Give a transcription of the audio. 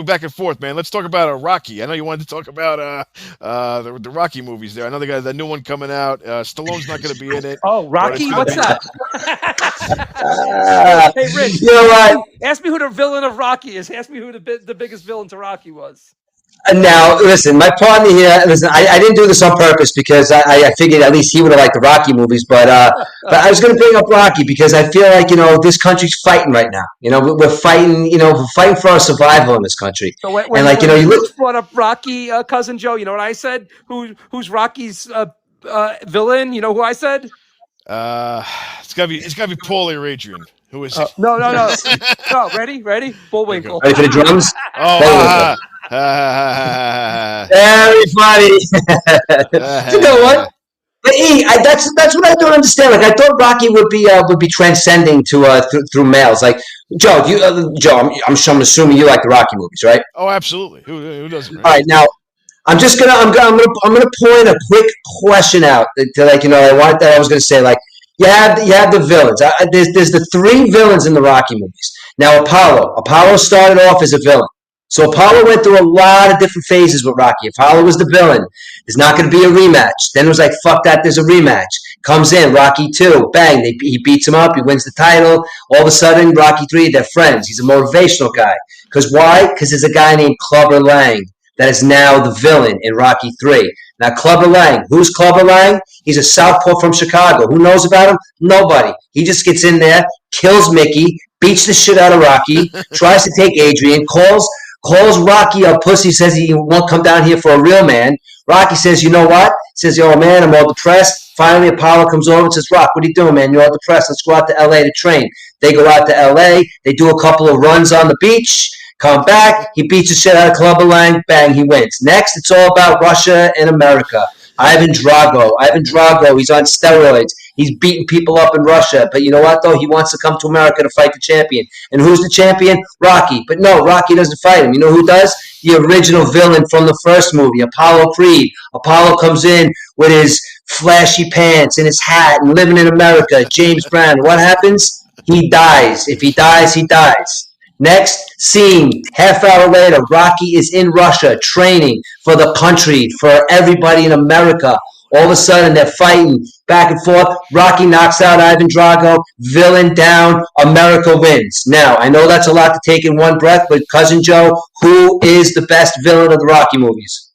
back and forth, man. Let's talk about Rocky. I know you wanted to talk about the Rocky movies there. I know the new one coming out. Stallone's not going to be in it, Oh, but it's Rocky? going to What's be. that? Uh, Hey, Rich. you know what? Ask me who the villain of Rocky is. Ask me who the biggest villain to Rocky was. Now, listen, my partner here. Listen, I didn't do this on purpose because I figured at least he would have liked the Rocky movies. But I was going to bring up Rocky because I feel like this country's fighting right now. We're fighting. We're fighting for our survival in this country. So when, And when, like when you look. Rich brought up Rocky, cousin Joe, you know what I said? Who's Rocky's villain? You know who I said? Uh, it's gotta be Paulie or Adrian. Who is it? No. No, ready? Bullwinkle. Ready for the drums? Oh, Bullwinkle. ah, Very funny. You know what? But that's what I don't understand. Like I thought Rocky would be transcending to through males. Like Joe, I'm assuming you like the Rocky movies, right? oh, absolutely. Who doesn't? All Right? right, now I'm gonna point a quick question out to I was gonna say like you have the villains. There's the three villains in the Rocky movies. Now Apollo started off as a villain. So Apollo went through a lot of different phases with Rocky. Apollo was the villain. There's not going to be a rematch. Then it was like, fuck that, there's a rematch. Comes in, Rocky 2, bang, he beats him up, he wins the title. All of a sudden, Rocky 3, they're friends. He's a motivational guy. Because why? Because there's a guy named Clubber Lang that is now the villain in Rocky 3. Now, Clubber Lang. Who's Clubber Lang? He's a southpaw from Chicago. Who knows about him? Nobody. He just gets in there, kills Mickey, beats the shit out of Rocky, tries to take Adrian, calls Rocky a pussy, says he won't come down here for a real man. Rocky says, you know what? Says, yo, man, I'm all depressed. Finally, Apollo comes over and says, Rock, what are you doing, man? You're all depressed. Let's go out to L.A. to train. They go out to L.A. They do a couple of runs on the beach. Come back. He beats the shit out of Clubber Lang. Bang, he wins. Next, it's all about Russia and America. Ivan Drago, he's on steroids. He's beating people up in Russia. But you know what, though? He wants to come to America to fight the champion. And who's the champion? Rocky. But no, Rocky doesn't fight him. You know who does? The original villain from the first movie, Apollo Creed. Apollo comes in with his flashy pants and his hat and living in America. James Brown. What happens? He dies. If he dies, he dies. Next scene, half hour later, Rocky is in Russia training for the country, for everybody in America. All of a sudden, they're fighting back and forth. Rocky knocks out Ivan Drago, villain down, America wins. Now, I know that's a lot to take in one breath, but Cousin Joe, who is the best villain of the Rocky movies?